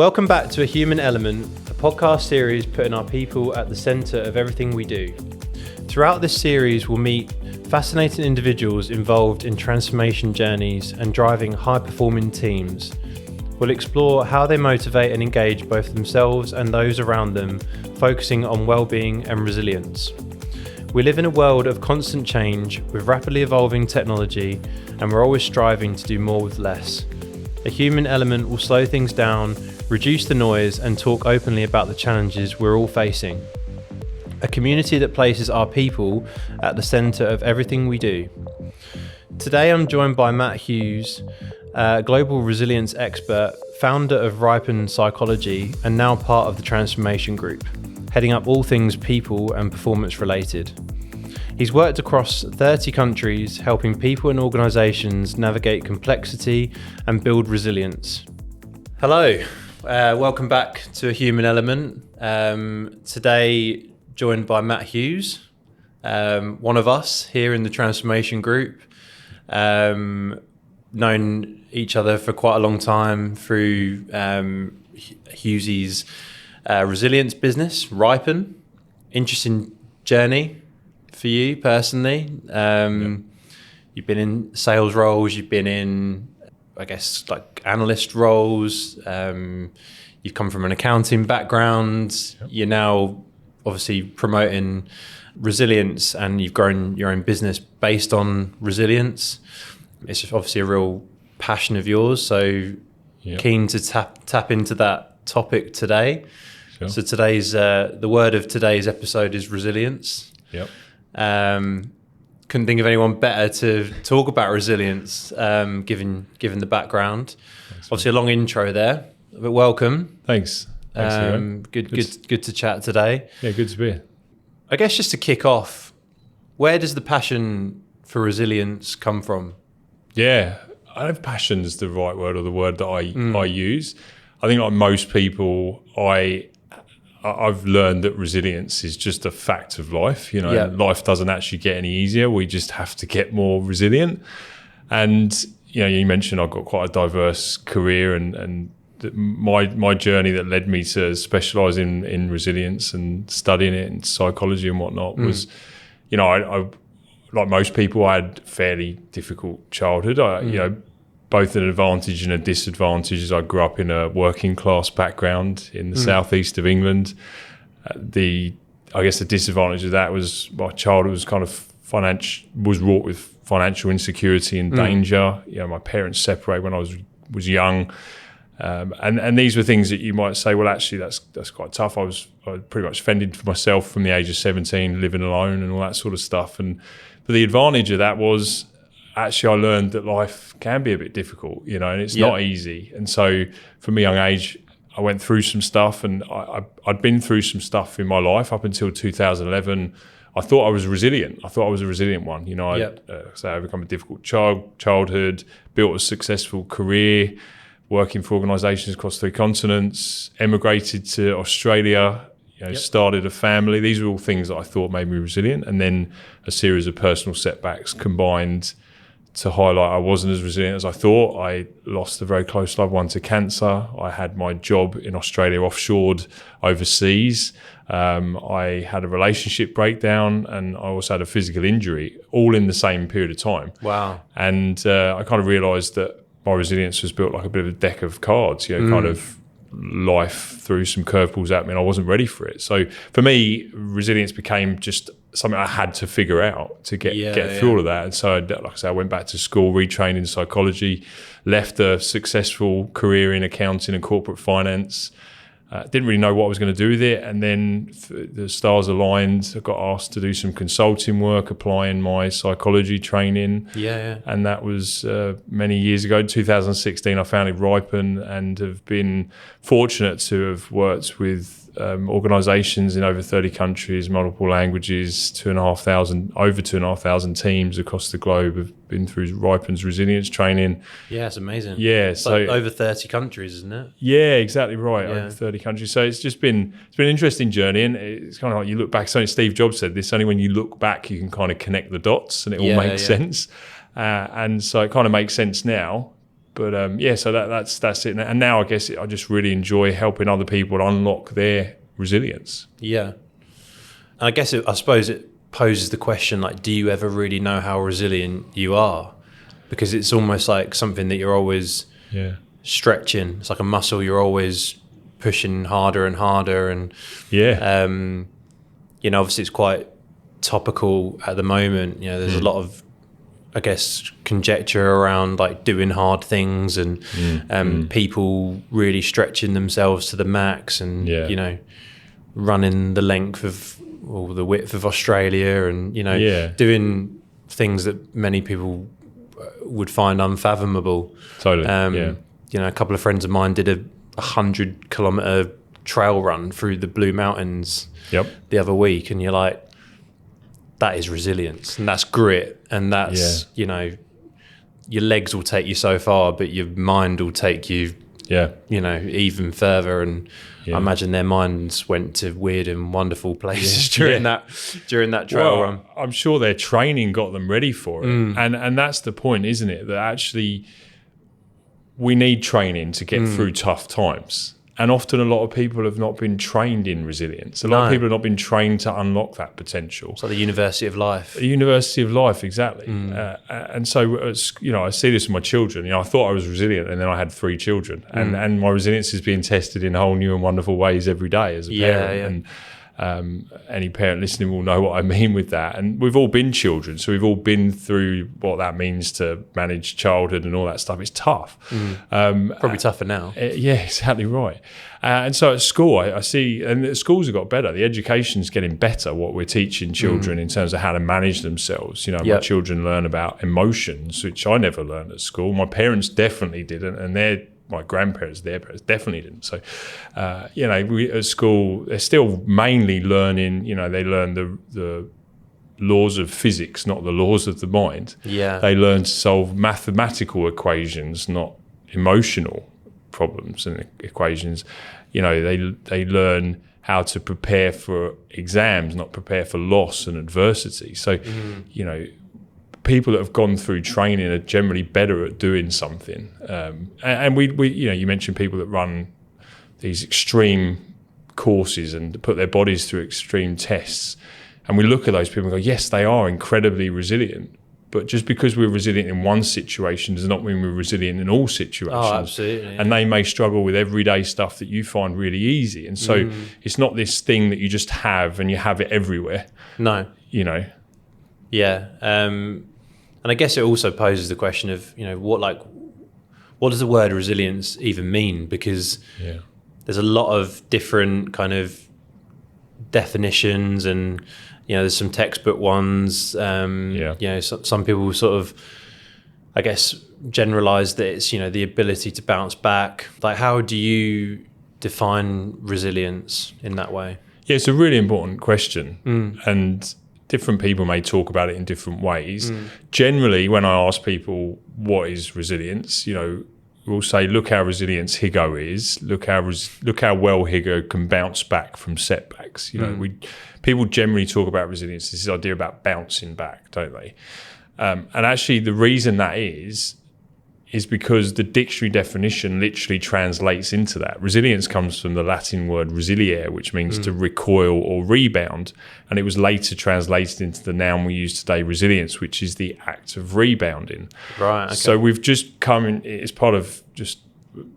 Welcome back to A Human Element, a podcast series putting our people at the centre of everything we do. Throughout this series, we'll meet fascinating individuals involved in transformation journeys and driving high-performing teams. We'll explore how they motivate and engage both themselves and those around them, focusing on well-being and resilience. We live in a world of constant change with rapidly evolving technology, and we're always striving to do more with less. A Human Element will slow things down, reduce the noise, and talk openly about the challenges we're all facing. A community that places our people at the centre of everything we do. Today I'm joined by Matt Hughes, a global resilience expert, founder of Ripen Psychology, and now part of the Transformation Group, heading up all things people and performance related. He's worked across 30 countries, helping people and organisations navigate complexity and build resilience. Hello, welcome back to A Human Element. Today, joined by Matt Hughes, one of us here in the Transformation Group. Known each other for quite a long time through Hughes's resilience business, Ripen. Interesting journey for you personally. You've been in sales roles, you've been in, I guess, like analyst roles. You've come from an accounting background. Yep. You're now obviously promoting resilience, and you've grown your own business based on resilience. It's obviously a real passion of yours. So keen to tap into that topic today. Sure. So today's the word of today's episode is resilience. Yep. Couldn't think of anyone better to talk about resilience, given the background. Thanks, obviously, a long intro there, but welcome. Thanks. Good to chat today. Yeah, good to be here. I guess just to kick off, where does the passion for resilience come from? Yeah, I don't know if passion is the right word or the word that I use. I think like most people, I've learned that resilience is just a fact of life. You know, Life doesn't actually get any easier. We just have to get more resilient. And, you know, you mentioned I've got quite a diverse career, and my journey that led me to specialise in resilience and studying it in psychology and whatnot was, you know, I like most people, I had a fairly difficult childhood. You know, both an advantage and a disadvantage, as I grew up in a working class background in the southeast of England. I guess the disadvantage of that was my childhood was kind of was wrought with financial insecurity and danger. You know, my parents separated when I was young. And these were things that you might say, well, actually, that's quite tough. I was pretty much fended for myself from the age of 17, living alone and all that sort of stuff. But the advantage of that was actually I learned that life can be a bit difficult, you know, and it's not easy. And so from a young age, I went through some stuff, and I'd been through some stuff in my life up until 2011. I thought I was resilient. I thought I was a resilient one. You know, I overcome a difficult childhood, built a successful career, working for organisations across 3 continents, emigrated to Australia, you know, started a family. These were all things that I thought made me resilient. And then a series of personal setbacks combined to highlight I wasn't as resilient as I thought. I lost a very close loved one to cancer. I had my job in Australia offshored overseas. I had a relationship breakdown, and I also had a physical injury, all in the same period of time. Wow. And I kind of realised that my resilience was built like a bit of a deck of cards, you know, kind of life threw some curveballs at me and I wasn't ready for it. So for me, resilience became just something I had to figure out to get through all of that. And so, like I said, I went back to school, retrained in psychology, left a successful career in accounting and corporate finance. Didn't really know what I was going to do with it. And then the stars aligned. I got asked to do some consulting work, applying my psychology training. And that was many years ago. In 2016, I founded Ripen and have been fortunate to have worked with organisations in over 30 countries, multiple languages, over 2,500 teams across the globe. Have been through Ripen's resilience training. Yeah, it's amazing. Yeah, it's so like over 30 countries, isn't it? Yeah, exactly right. Over 30 countries. So it's been an interesting journey, and it's kind of like you look back. Something Steve Jobs said this: only when you look back you can kind of connect the dots, and it all makes sense. And so it kind of makes sense now. So that's it. And now I guess I just really enjoy helping other people unlock their resilience. Yeah. And I guess I suppose it poses the question, like, do you ever really know how resilient you are? Because it's almost like something that you're always stretching. It's like a muscle you're always pushing harder and harder. And, obviously it's quite topical at the moment. There's a lot of, I guess, conjecture around like doing hard things and people really stretching themselves to the max and, running the length of or the width of Australia and, doing things that many people would find unfathomable. Totally. A couple of friends of mine did a 100-kilometer trail run through the Blue Mountains the other week, and you're like, that is resilience and that's grit, and that's your legs will take you so far, but your mind will take you even further. And I imagine their minds went to weird and wonderful places during that trail run. I'm sure their training got them ready for it. And that's the point, isn't it? That actually we need training to get through tough times. And often a lot of people have not been trained in resilience. A lot of people have not been trained to unlock that potential. It's like the University of Life. The University of Life, exactly. And so, I see this with my children. I thought I was resilient, and then I had 3 children. And my resilience is being tested in whole new and wonderful ways every day as a parent. And any parent listening will know what I mean with that. And we've all been children, so we've all been through what that means to manage childhood and all that stuff. It's tough. Probably tougher now. Exactly right. And so at school, I see, and the schools have got better. The education's getting better, what we're teaching children in terms of how to manage themselves. My children learn about emotions, which I never learned at school. My parents definitely didn't, and my grandparents, their parents definitely didn't. So, we at school, they're still mainly learning, they learn the laws of physics, not the laws of the mind. Yeah. They learn to solve mathematical equations, not emotional problems and equations. They learn how to prepare for exams, not prepare for loss and adversity. So, people that have gone through training are generally better at doing something. And we you mentioned people that run these extreme courses and put their bodies through extreme tests. And we look at those people and go, yes, they are incredibly resilient. But just because we're resilient in one situation does not mean we're resilient in all situations. Oh, absolutely. And they may struggle with everyday stuff that you find really easy. And so it's not this thing that you just have and you have it everywhere. No. Yeah. And I guess it also poses the question of, what does the word resilience even mean? Because there's a lot of different kind of definitions and, there's some textbook ones. Some people sort of, I guess, generalize that it's, the ability to bounce back. Like, how do you define resilience in that way? Yeah, it's a really important question. And different people may talk about it in different ways. Generally, when I ask people what is resilience, we'll say, look how resilient Higo is. Look how well Higo can bounce back from setbacks. People generally talk about resilience, this idea about bouncing back, don't they? And actually, the reason that is because the dictionary definition literally translates into that. Resilience comes from the Latin word resiliere, which means to recoil or rebound. And it was later translated into the noun we use today, resilience, which is the act of rebounding. Right. Okay. So we've just come in, it's part of just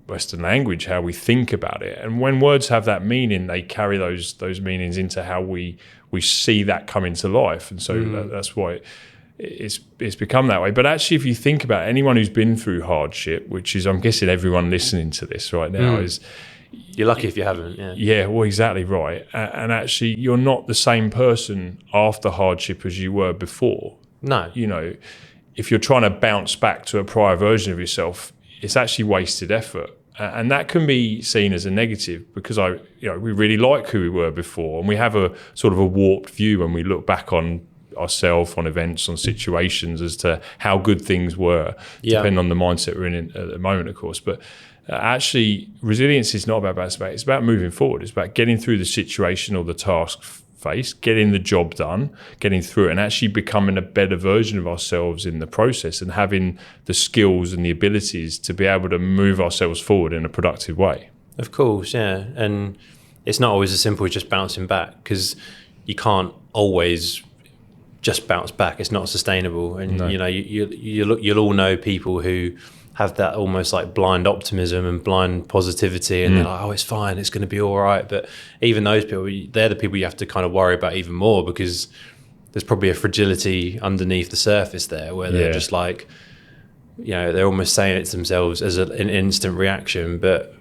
Western language, how we think about it. And when words have that meaning, they carry those meanings into how we see that come into life. And so that's why it's become that way. But actually, if you think about it, anyone who's been through hardship, which is, I'm guessing everyone listening to this right now is... You're lucky if you haven't, Yeah, well, exactly right. And actually, you're not the same person after hardship as you were before. No. If you're trying to bounce back to a prior version of yourself, it's actually wasted effort. And that can be seen as a negative because we really like who we were before. And we have a sort of a warped view when we look back on ourselves, on events, on situations as to how good things were, depending on the mindset we're in at the moment, of course. But actually, resilience is not about bouncing back. It's about moving forward. It's about getting through the situation or the task face, getting the job done, getting through it, and actually becoming a better version of ourselves in the process, and having the skills and the abilities to be able to move ourselves forward in a productive way. Of course, yeah. And it's not always as simple as just bouncing back, because you can't always just bounce back. It's not sustainable. And No. you know, you'll all know people who have that almost like blind optimism and blind positivity, and they're like, oh, it's fine, it's going to be all right. But even those people, they're the people you have to kind of worry about even more, because there's probably a fragility underneath the surface there, where they're just like, you know, they're almost saying it to themselves as an instant reaction, but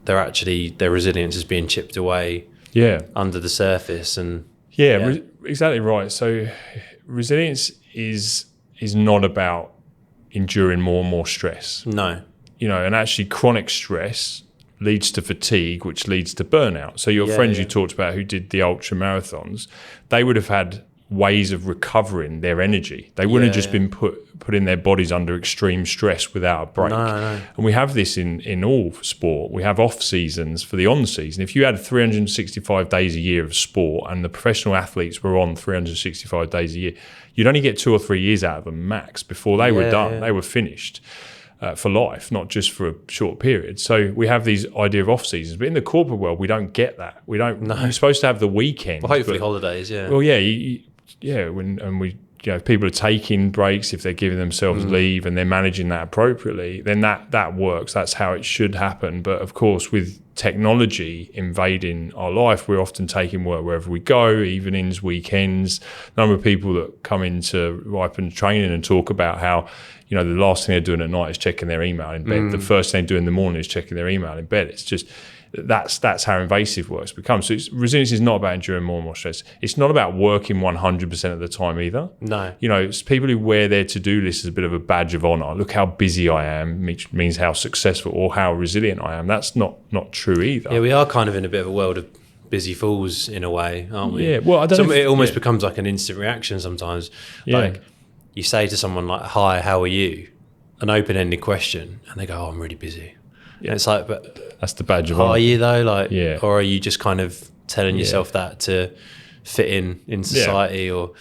their resilience is being chipped away under the surface. And exactly right. So resilience is not about enduring more and more stress. No. You know, and actually chronic stress leads to fatigue, which leads to burnout. So your friends you talked about who did the ultra marathons, they would have had ways of recovering their energy. They wouldn't have just been putting their bodies under extreme stress without a break. No. And we have this in all sport. We have off seasons for the on season. If you had 365 days a year of sport and the professional athletes were on 365 days a year, you'd only get 2 or 3 years out of them max before they were done. They were finished for life, not just for a short period. So we have these idea of off seasons, but in the corporate world, we don't get that. We don't. No. You're supposed to have the weekend. Well, hopefully holidays. Yeah. Well, if people are taking breaks, if they're giving themselves leave and they're managing that appropriately, then that works. That's how it should happen. But of course, with technology invading our life, we're often taking work wherever we go, evenings, weekends. A number of people that come into Ripen training and talk about how, you know, the last thing they're doing at night is checking their email in bed. The first thing they do in the morning is checking their email in bed. It's just, that's how invasive work's become. So resilience is not about enduring more and more stress. It's not about working 100% of the time either. No. You know, it's people who wear their to-do list as a bit of a badge of honor. Look how busy I am, which means how successful or how resilient I am. That's not true either. Yeah, we are kind of in a bit of a world of busy fools in a way, aren't we? Yeah, well, I don't know. It almost becomes like an instant reaction sometimes. Like you say to someone like, hi, how are you? An open-ended question, and they go, oh, I'm really busy. Yeah. And it's like, but that's the badge of honor. Are you though? Like, or are you just kind of telling yourself that to fit in society, or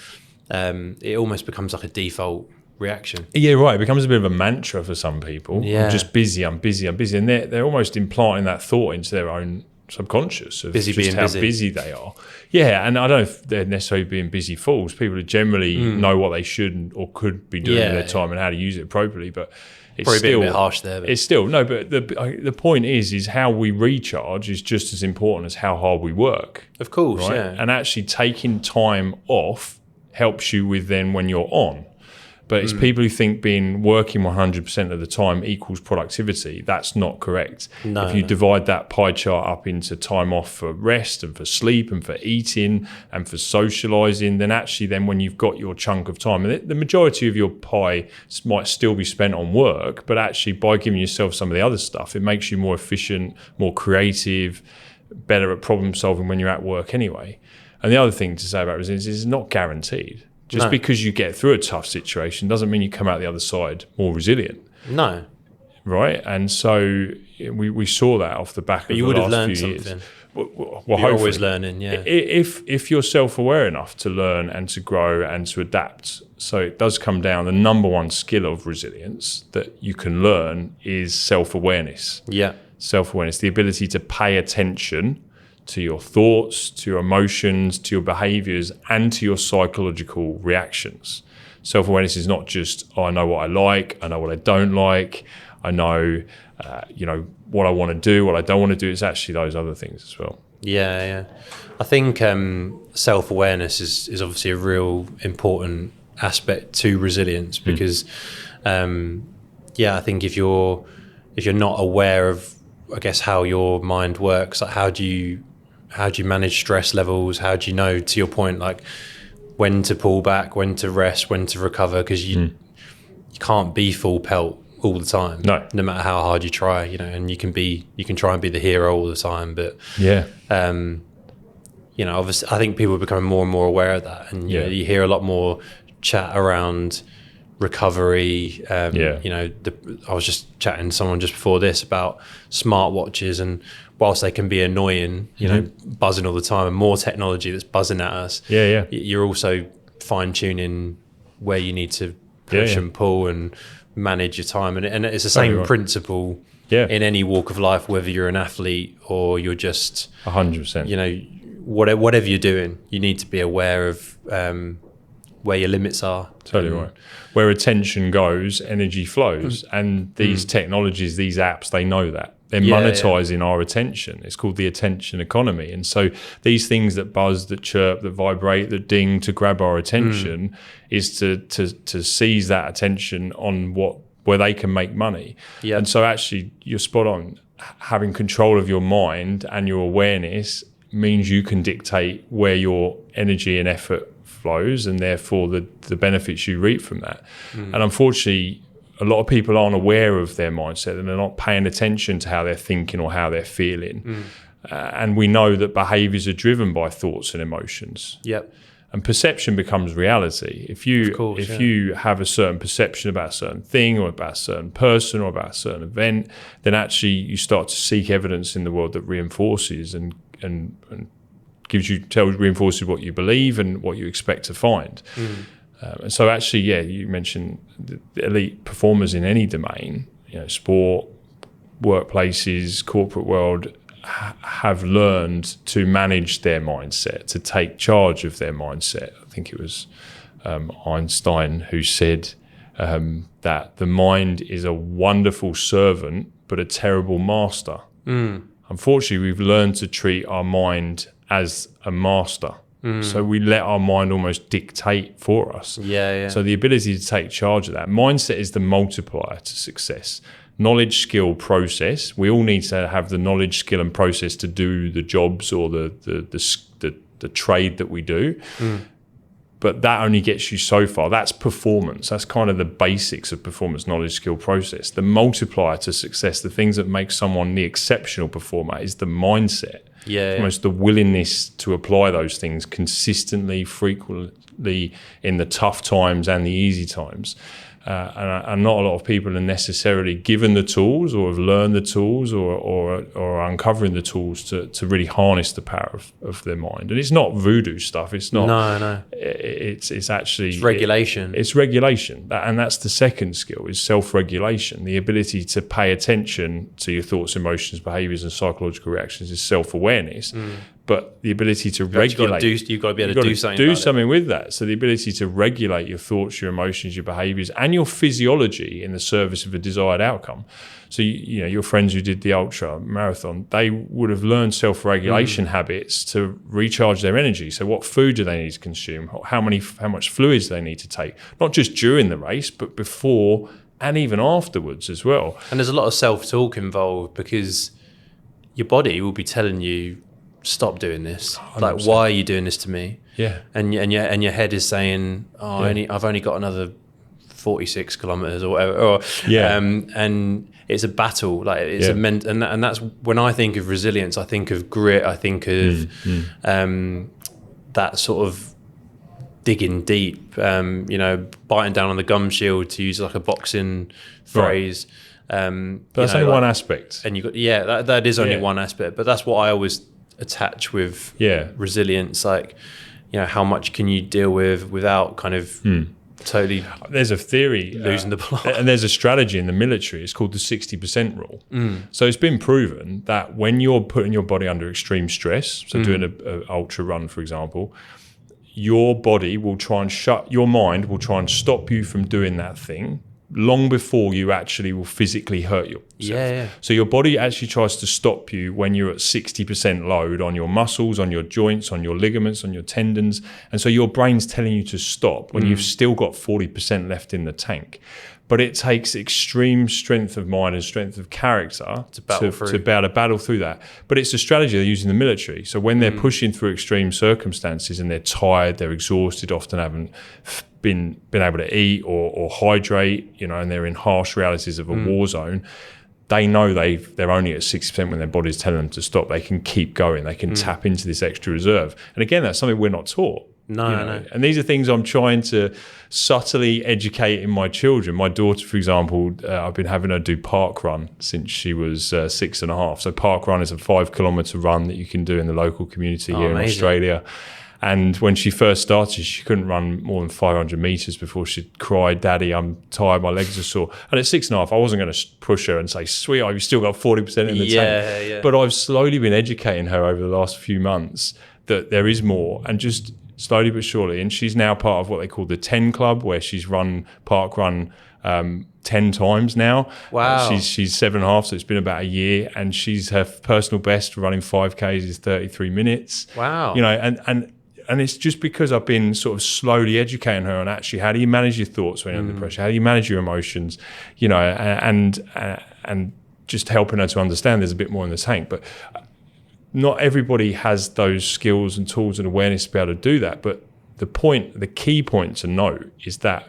it almost becomes like a default reaction? Yeah, right. It becomes a bit of a mantra for some people. Yeah. I'm just busy. I'm busy. I'm busy, and they're almost implanting that thought into their own subconscious of just how busy they are. Yeah, and I don't know if they're necessarily being busy fools. People who generally know what they should or could be doing with their time and how to use it appropriately, but it's probably still a bit harsh there. But. It's still no, but the point is how we recharge is just as important as how hard we work. Of course, right? yeah. And actually taking time off helps you with then when you're on. But it's people who think working 100% of the time equals productivity. That's not correct. No, if you divide that pie chart up into time off for rest and for sleep and for eating and for socialising, then when you've got your chunk of time, and the majority of your pie might still be spent on work, but actually by giving yourself some of the other stuff, it makes you more efficient, more creative, better at problem solving when you're at work anyway. And the other thing to say about resilience is it's not guaranteed. Just because you get through a tough situation doesn't mean you come out the other side more resilient. No. Right? And so we saw that off the back of the last few years. Well, you're always learning, yeah. If you're self-aware enough to learn and to grow and to adapt. So it does come down, the number one skill of resilience that you can learn is self-awareness. Yeah. Self-awareness, the ability to pay attention to your thoughts, to your emotions, to your behaviors, and to your psychological reactions. Self-awareness is not just, I know what I like, I know what I don't like, I know, what I want to do, what I don't want to do. It's actually those other things as well. Yeah. I think self-awareness is obviously a real important aspect to resilience, because, I think if you're not aware of, I guess, how your mind works, like how do you manage stress levels? How do you know, to your point, like when to pull back, when to rest, when to recover? Because you can't be full pelt all the time. No matter how hard you try, and you can try and be the hero all the time. But obviously, I think people are becoming more and more aware of that, and you hear a lot more chat around, recovery. I was just chatting to someone just before this about smartwatches, and whilst they can be annoying, buzzing all the time, and more technology that's buzzing at us, you're also fine-tuning where you need to push and pull and manage your time, and it's the same principle in any walk of life, whether you're an athlete or you're just 100%. Whatever you're doing, you need to be aware of where your limits are. Totally right. Where attention goes, energy flows. And these technologies, these apps, they know that. They're monetizing our attention. It's called the attention economy. And so these things that buzz, that chirp, that vibrate, that ding to grab our attention is to seize that attention on where they can make money. Yep. And so actually you're spot on. Having control of your mind and your awareness means you can dictate where your energy and effort flows, and therefore the benefits you reap from that. And unfortunately, a lot of people aren't aware of their mindset, and they're not paying attention to how they're thinking or how they're feeling. And we know that behaviors are driven by thoughts and emotions. Yep. And perception becomes reality. If you have a certain perception about a certain thing or about a certain person or about a certain event, then actually you start to seek evidence in the world that reinforces and reinforces what you believe and what you expect to find. And so actually, you mentioned the elite performers in any domain, sport, workplaces, corporate world, have learned to manage their mindset, to take charge of their mindset. I think it was Einstein who said that the mind is a wonderful servant, but a terrible master. Unfortunately, we've learned to treat our mind as a master. So we let our mind almost dictate for us. So the ability to take charge of that. Mindset is the multiplier to success. Knowledge, skill, process. We all need to have the knowledge, skill, and process to do the jobs or the trade that we do. But that only gets you so far. That's performance. That's kind of the basics of performance: knowledge, skill, process. The multiplier to success, the things that make someone the exceptional performer, is the mindset. Almost the willingness to apply those things consistently, frequently, in the tough times and the easy times. And not a lot of people are necessarily given the tools, or have learned the tools, or are uncovering the tools to really harness the power of their mind. And it's not voodoo stuff. It's not. No. It's actually regulation. It's regulation, and that's the second skill: is self-regulation. The ability to pay attention to your thoughts, emotions, behaviours, and psychological reactions is self-awareness. But the ability to regulate, you've got to be able to do something. Do something with that. So the ability to regulate your thoughts, your emotions, your behaviours, and your physiology in the service of a desired outcome. So your friends who did the ultra marathon, they would have learned self-regulation habits to recharge their energy. So what food do they need to consume? How much fluids they need to take? Not just during the race, but before and even afterwards as well. And there's a lot of self-talk involved, because your body will be telling you, stop doing this. 100%. Like, why are you doing this to me? And your head is saying, I've only got another 46 kilometers or whatever. And it's a battle. Like, it's and that's when I think of resilience. I think of grit. I think of that sort of digging deep. Biting down on the gum shield, to use like a boxing phrase. But that's only one aspect. And you got that is only one aspect. But that's what I always attach with resilience. Like, how much can you deal with without kind of totally there's a theory losing the plot, and there's a strategy in the military. It's called the 60% rule. So it's been proven that when you're putting your body under extreme stress, so doing an ultra run, for example, your body will try and your mind will try and stop you from doing that thing long before you actually will physically hurt yourself. So your body actually tries to stop you when you're at 60% load on your muscles, on your joints, on your ligaments, on your tendons. And so your brain's telling you to stop when you've still got 40% left in the tank. But it takes extreme strength of mind and strength of character to be able to battle through that. But it's a strategy they use in the military. So when they're pushing through extreme circumstances and they're tired, they're exhausted, often haven't been able to eat or hydrate, and they're in harsh realities of a war zone, they know they're only at 60% when their body's telling them to stop. They can keep going. They can tap into this extra reserve. And again, that's something we're not taught. No. And these are things I'm trying to subtly educate in my children. My daughter, for example, I've been having her do park run since she was 6.5. So park run is a 5-kilometre run that you can do in the local community here in Australia. And when she first started, she couldn't run more than 500 metres before she'd cry, "Daddy, I'm tired, my legs are sore." And at 6.5, I wasn't going to push her and say, "Sweetheart, you've still got 40% in the tank." Yeah. But I've slowly been educating her over the last few months that there is more, and just slowly but surely. And she's now part of what they call the 10 Club, where she's run park run 10 times now. Wow. She's 7.5, so it's been about a year, and her personal best for running 5Ks is 33 minutes. Wow. And it's just because I've been sort of slowly educating her on actually how do you manage your thoughts when you're under pressure? How do you manage your emotions? And just helping her to understand there's a bit more in the tank. But not everybody has those skills and tools and awareness to be able to do that. But the key point to note is that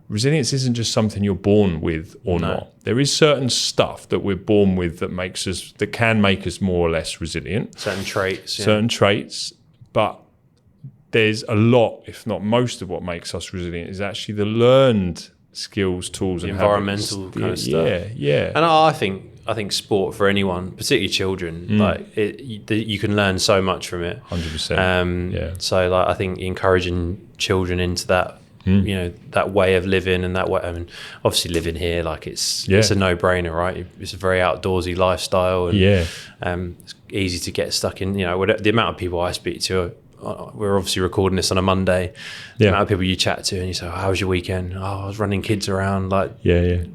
resilience isn't just something you're born with or not. There is certain stuff that we're born with that can make us more or less resilient. Certain traits. But there's a lot, if not most of what makes us resilient is actually the learned skills, tools, and environmental kind of stuff. Yeah. And I think sport for anyone, particularly children, you can learn so much from it. 100%. So I think encouraging children into that, that way of living and that way. I mean, obviously living here, it's a no-brainer, right? It's a very outdoorsy lifestyle, and it's easy to get stuck in. The amount of people I speak to. We're obviously recording this on a Monday. The amount of people you chat to and you say, "How was your weekend?" "Oh, I was running kids around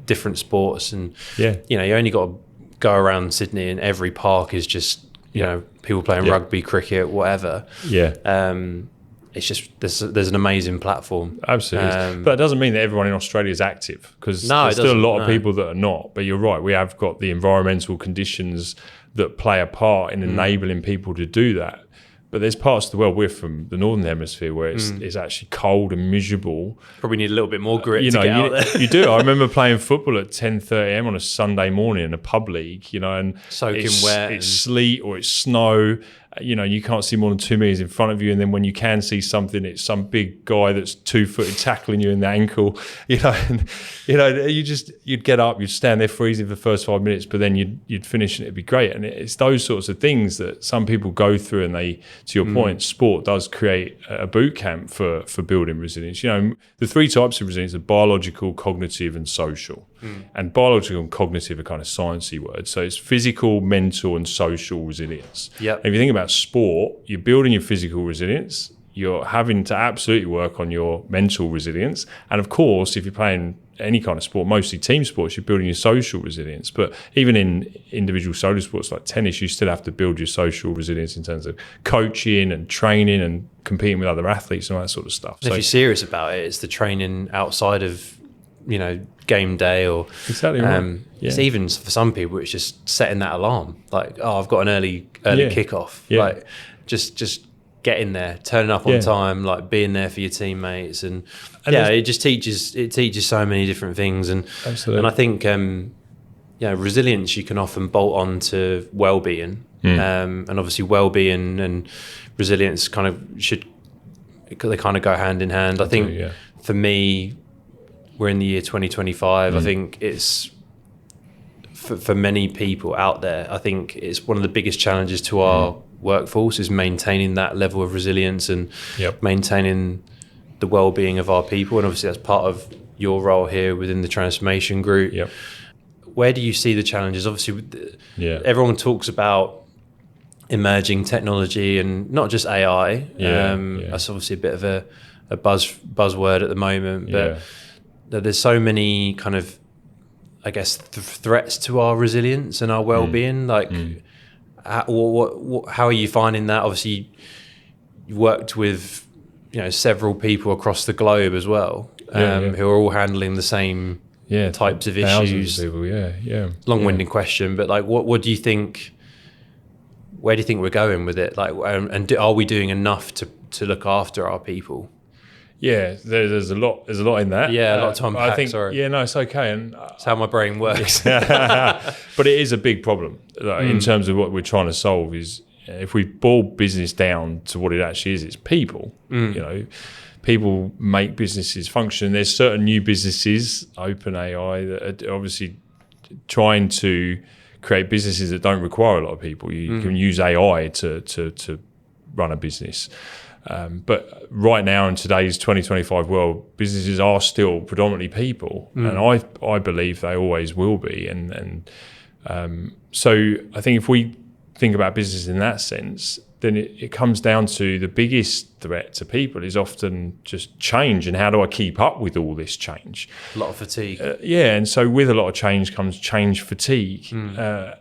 different sports." And you only got to go around Sydney and every park is just people playing rugby, cricket, whatever. It's just there's an amazing platform. Absolutely. But it doesn't mean that everyone in Australia is active, because there's still a lot of people that are not. But you're right, we have got the environmental conditions that play a part in enabling people to do that. But there's parts of the world, we're from the Northern Hemisphere, where it's actually cold and miserable. Probably need a little bit more grit to get out there. You do. I remember playing football at 10:30 a.m. on a Sunday morning in a pub league, and soaking wet. It's sleet or it's snow. You can't see more than 2 meters in front of you, and then when you can see something, it's some big guy that's 2-footed tackling you in the ankle. You'd get up, you'd stand there freezing for the first 5 minutes, but then you'd finish and it'd be great. And it's those sorts of things that some people go through, and they, to your point, sport does create a boot camp for building resilience. The 3 types of resilience are biological, cognitive, and social. And biological and cognitive are kind of sciencey words. So it's physical, mental, and social resilience. Yep. And if you think about sport, you're building your physical resilience, you're having to absolutely work on your mental resilience. And of course, if you're playing any kind of sport, mostly team sports, you're building your social resilience. But even in individual solo sports like tennis, you still have to build your social resilience in terms of coaching and training and competing with other athletes and all that sort of stuff. If you're serious about it, it's the training outside of game day, or exactly right. It's even for some people it's just setting that alarm, I've got an early kickoff, just getting there, turning up on time, being there for your teammates, and it just teaches so many different things, and absolutely. And I think resilience you can often bolt on to well-being, and obviously well-being and resilience they kind of go hand in hand. I think for me, we're in the year 2025. I think it's for many people out there, I think it's one of the biggest challenges to our workforce is maintaining that level of resilience and maintaining the well-being of our people. And obviously that's part of your role here within the transformation group. Where do you see the challenges? Obviously everyone talks about emerging technology and not just AI. That's obviously a bit of a buzzword at the moment, but there's so many kind of, I guess, threats to our resilience and our well-being. How are you finding that? Obviously, you worked with several people across the globe as well, who are all handling the same types of issues. Of people, Long-winded question, but what do you think? Where do you think we're going with it? Are we doing enough to look after our people? Yeah, there's a lot in that. Yeah, a lot to unpack. I think, sorry. Yeah, no, it's okay. And it's how my brain works. But it is a big problem in terms of what we're trying to solve. Is if we boil business down to what it actually is, it's people. You know, people make businesses function. There's certain new businesses, OpenAI, that are obviously trying to create businesses that don't require a lot of people. You can use AI to run a business. But right now in today's 2025 world, businesses are still predominantly people, and I believe they always will be. And so I think if we think about business in that sense, then it comes down to the biggest threat to people is often just change, and how do I keep up with all this change? A lot of fatigue. And so with a lot of change comes change fatigue.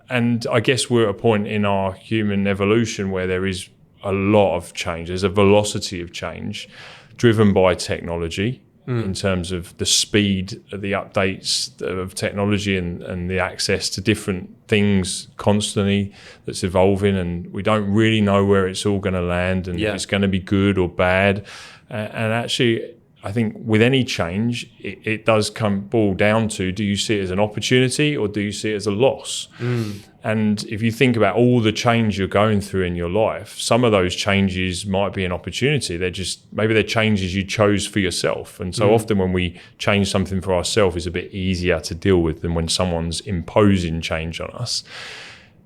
And I guess we're at a point in our human evolution where there is a lot of change. There's a velocity of change driven by technology in terms of the speed of the updates of technology and the access to different things constantly that's evolving, and we don't really know where it's all going to land and if it's going to be good or bad. And actually, I think with any change, it does boil down to, do you see it as an opportunity or do you see it as a loss? And if you think about all the change you're going through in your life, some of those changes might be an opportunity. Maybe they're changes you chose for yourself. And so often when we change something for ourselves, it's a bit easier to deal with than when someone's imposing change on us.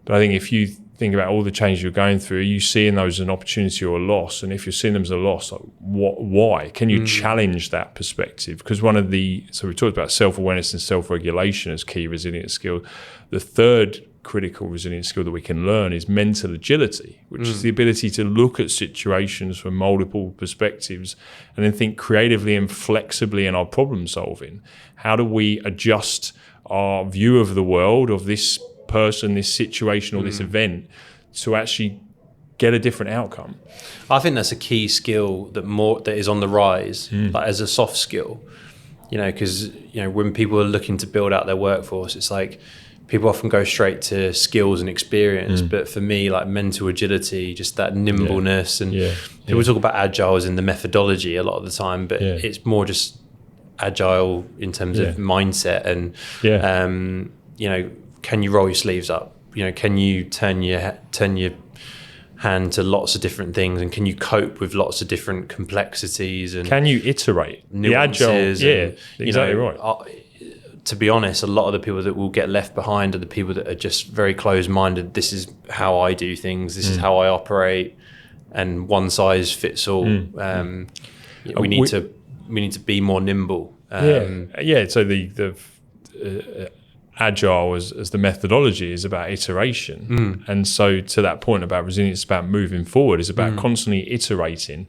But I think if you think about all the changes you're going through, are you seeing those as an opportunity or a loss? And if you're seeing them as a loss, like, why? Can you challenge that perspective? Because so we talked about self-awareness and self-regulation as key resilience skills. The third critical resilience skill that we can learn is mental agility, which is the ability to look at situations from multiple perspectives and then think creatively and flexibly in our problem solving. How do we adjust our view of the world, of this person, this situation or this event, to actually get a different outcome? I think that's a key skill that is on the rise, like as a soft skill, because when people are looking to build out their workforce, it's like people often go straight to skills and experience, but for me, like mental agility, just that nimbleness, and people talk about agile as in the methodology a lot of the time, but it's more just agile in terms of mindset and can you roll your sleeves up? Can you turn your hand to lots of different things, and can you cope with lots of different complexities? And can you iterate? Nuances? The agile, exactly right. To be honest, a lot of the people that will get left behind are the people that are just very closed-minded. This is how I do things. This is how I operate, and one size fits all. We need to be more nimble. So the agile as the methodology is about iteration, and so to that point about resilience, it's about moving forward. It's about constantly iterating.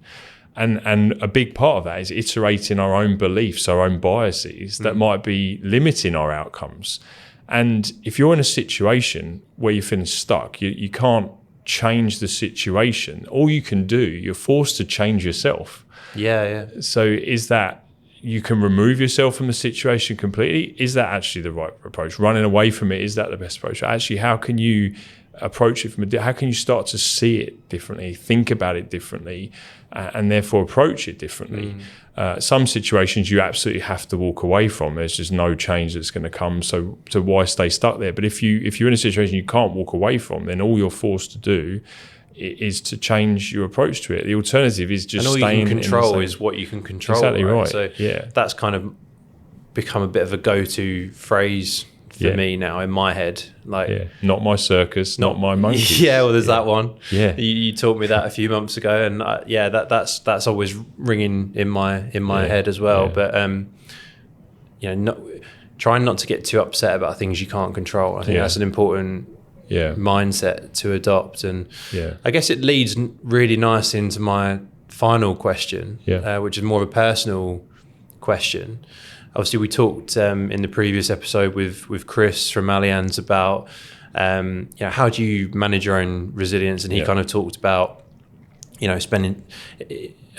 And a big part of that is iterating our own beliefs, our own biases that might be limiting our outcomes. And if you're in a situation where you're feeling stuck, you can't change the situation. All you can do, you're forced to change yourself. So is that you can remove yourself from the situation completely? Is that actually the right approach? Running away from it, is that the best approach? Actually, how can you approach it how can you start to see it differently, think about it differently, and therefore approach it differently? Some situations you absolutely have to walk away from. There's just no change that's going to come, so why stay stuck there? But if you're in a situation you can't walk away from, then all you're forced to do is to change your approach to it. The alternative is just staying. And all you can control is what you can control. Exactly right. So that's kind of become a bit of a go-to phrase for me now in my head. Like, not my circus, not my monkeys. Well, there's that one. You taught me that a few months ago, and that's always ringing in my head as well. But trying not to get too upset about things you can't control. I think that's an important mindset to adopt. And I guess it leads really nicely into my final question, which is more of a personal question. Obviously, we talked in the previous episode with Chris from Allianz about how do you manage your own resilience, and he kind of talked about spending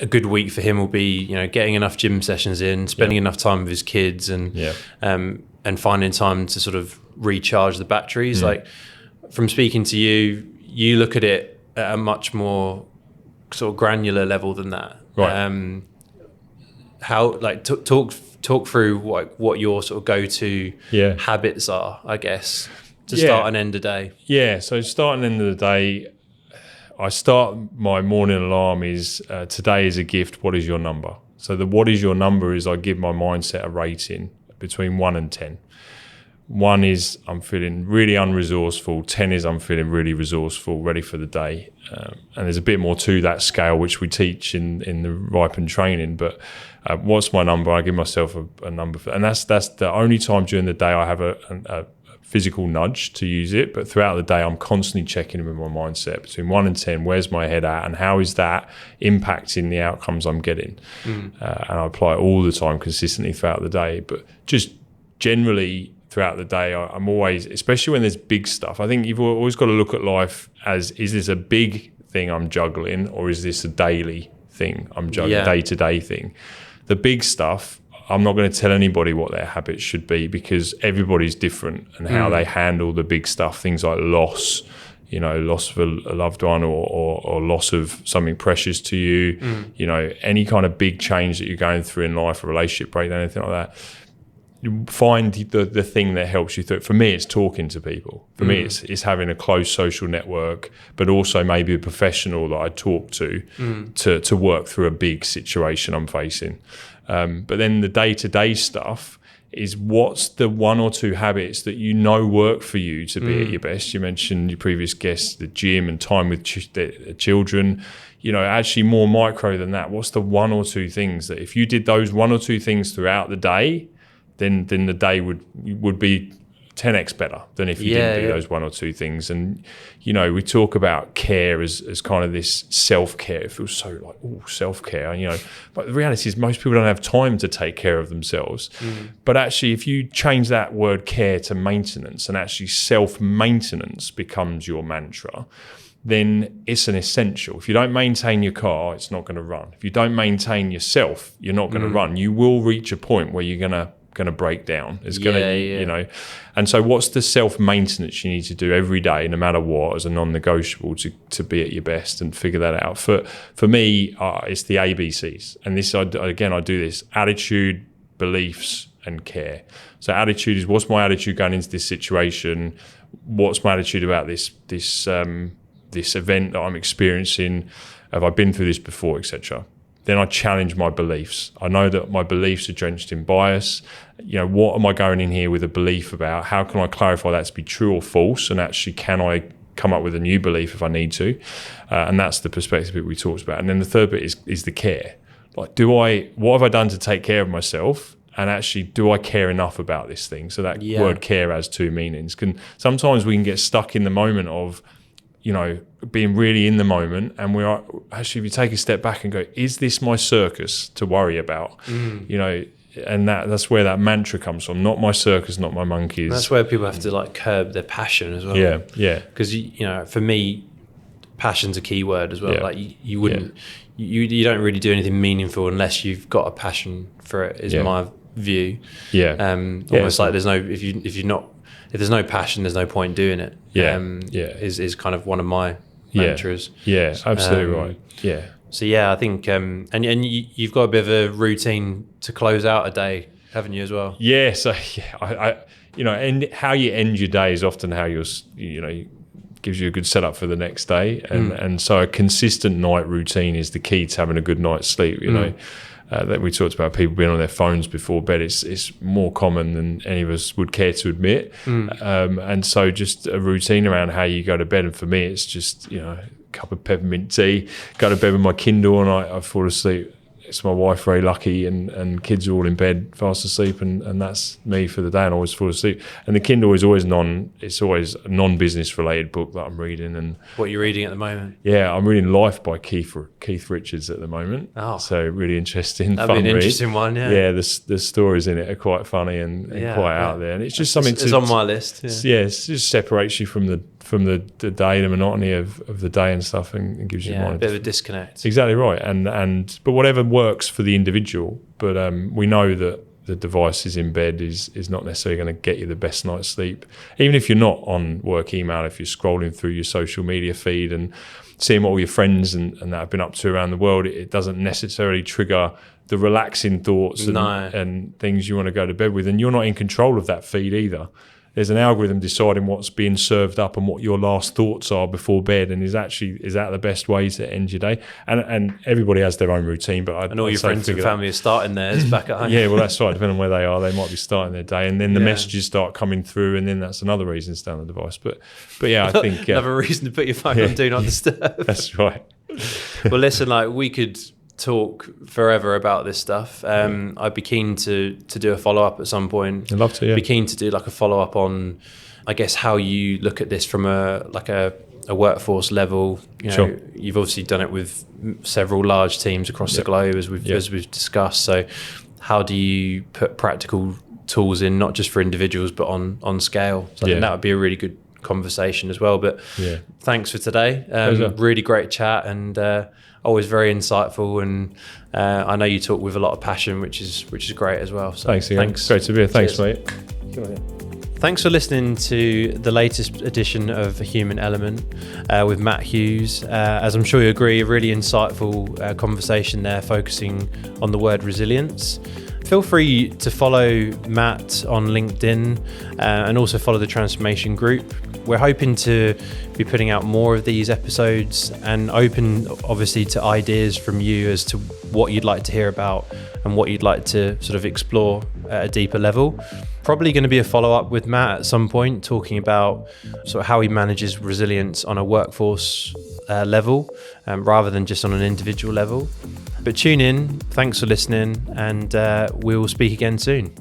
a good week for him will be getting enough gym sessions in, spending enough time with his kids, and finding time to sort of recharge the batteries. Like, from speaking to you look at it at a much more sort of granular level than that. Right. How, like, talk through what your sort of go-to habits are, I guess, to start and end a day. So start and end of the day, I start my morning alarm is today is a gift. What is your number? So the what is your number is I give my mindset a rating between 1 and 10. 1 is I'm feeling really unresourceful. 10 is I'm feeling really resourceful, ready for the day. And there's a bit more to that scale, which we teach in the Ripen training. But what's my number? I give myself a number. And that's the only time during the day I have a physical nudge to use it. But throughout the day, I'm constantly checking with my mindset between 1 and 10. Where's my head at? And how is that impacting the outcomes I'm getting? And I apply it all the time consistently throughout the day. But just generally, throughout the day, I'm always, especially when there's big stuff, I think you've always got to look at life as, is this a big thing I'm juggling, or is this a daily thing I'm juggling, day-to-day thing? The big stuff, I'm not going to tell anybody what their habits should be, because everybody's different and how they handle the big stuff, things like loss, loss of a loved one or loss of something precious to you, any kind of big change that you're going through in life, a relationship breakdown, anything like that. You find the thing that helps you through it. For me, it's talking to people. For me, it's having a close social network, but also maybe a professional that I talk to work through a big situation I'm facing. But then the day-to-day stuff is, what's the 1 or 2 habits that work for you to be at your best? You mentioned your previous guests, the gym and time with children. Actually more micro than that. What's the 1 or 2 things that if you did those 1 or 2 things throughout the day, then the day would be 10x better than if you didn't do those 1 or 2 things. And we talk about care as kind of this self-care. It feels so like self-care, but the reality is most people don't have time to take care of themselves. But actually, if you change that word care to maintenance, and actually self-maintenance becomes your mantra, then it's an essential. If you don't maintain your car, it's not going to run. If you don't maintain yourself, you're not going to run. You will reach a point where you're going to break down. It's going to, and so what's the self-maintenance you need to do every day, no matter what, as a non-negotiable to be at your best and figure that out? For me, it's the ABCs. And this, I do this: attitude, beliefs, and care. So attitude is, what's my attitude going into this situation? What's my attitude about this event that I'm experiencing? Have I been through this before, etc.? Then I challenge my beliefs. I know that my beliefs are drenched in bias. What am I going in here with a belief about? How can I clarify that to be true or false? And actually, can I come up with a new belief if I need to? And that's the perspective that we talked about. And then the third bit is the care. Like, what have I done to take care of myself? And actually, do I care enough about this thing? So that word care has 2 meanings. Sometimes we can get stuck in the moment of, being really in the moment, and we are actually, if you take a step back and go, is this my circus to worry about? And that's where that mantra comes from. Not my circus, not my monkeys. That's where people have to curb their passion as well. Yeah. Because for me, passion's a key word as well. Yeah. Like you wouldn't, you don't really do anything meaningful unless you've got a passion for it. Is my view. Almost like there's no, if there's no passion, there's no point doing it. Is kind of one of my mantras. Yeah, absolutely right. Yeah. So I think and you've got a bit of a routine to close out a day, haven't you, as well? Yeah. So I and how you end your day is often how gives you a good setup for the next day, and so a consistent night routine is the key to having a good night's sleep. That we talked about people being on their phones before bed. It's more common than any of us would care to admit. And so just a routine around how you go to bed. And for me, it's just, a cup of peppermint tea, go to bed with my Kindle, and I fall asleep. It's my wife, very lucky, and kids are all in bed, fast asleep, and that's me for the day, and I always fall asleep. And the Kindle is always a non-business related book that I'm reading. And what you're reading at the moment? Yeah, I'm reading Life by Keith Richards at the moment. Oh, so really interesting. That'd be an interesting one. Yeah, the stories in it are quite funny and quite out there, and it's just something. It's on my list. It just separates you from the day, the monotony of the day and stuff, and gives you a bit of a disconnect. Exactly right, and but whatever works for the individual. But we know that the devices in bed is not necessarily going to get you the best night's sleep. Even if you're not on work email, if you're scrolling through your social media feed and seeing what all your friends and that have been up to around the world, it doesn't necessarily trigger the relaxing thoughts and things you want to go to bed with, and you're not in control of that feed either. there's an algorithm deciding what's being served up and what your last thoughts are before bed, and is that the best way to end your day? And everybody has their own routine, but and all your friends and family are starting theirs back at home. Yeah, well, that's right. Depending on where they are, they might be starting their day, and then the messages start coming through, and then that's another reason to stay on the device. But yeah, I think another reason to put your phone on Do Not Disturb. That's right. Well, listen, like, we could talk forever about this stuff. I'd be keen to do a follow-up at some point. I'd love to, yeah. Be keen to do like a follow-up on, I guess, how you look at this from a workforce level. You know, Sure. You've obviously done it with several large teams across the globe, as we've discussed. So how do you put practical tools in, not just for individuals, but on scale? So I think that would be a really good conversation as well. But thanks for today. Really great chat, and always very insightful, and I know you talk with a lot of passion, which is great as well. So thanks again. Great to be here. Thanks, Cheers. mate. Thanks for listening to the latest edition of The Human Element with Matt Hughes. As I'm sure you agree, a really insightful conversation there, focusing on the word resilience. Feel free to follow Matt on LinkedIn and also follow the Transformation Group. We're hoping to be putting out more of these episodes, and open, obviously, to ideas from you as to what you'd like to hear about and what you'd like to sort of explore at a deeper level. Probably going to be a follow-up with Matt at some point, talking about sort of how he manages resilience on a workforce level, rather than just on an individual level. But tune in, thanks for listening, and we will speak again soon.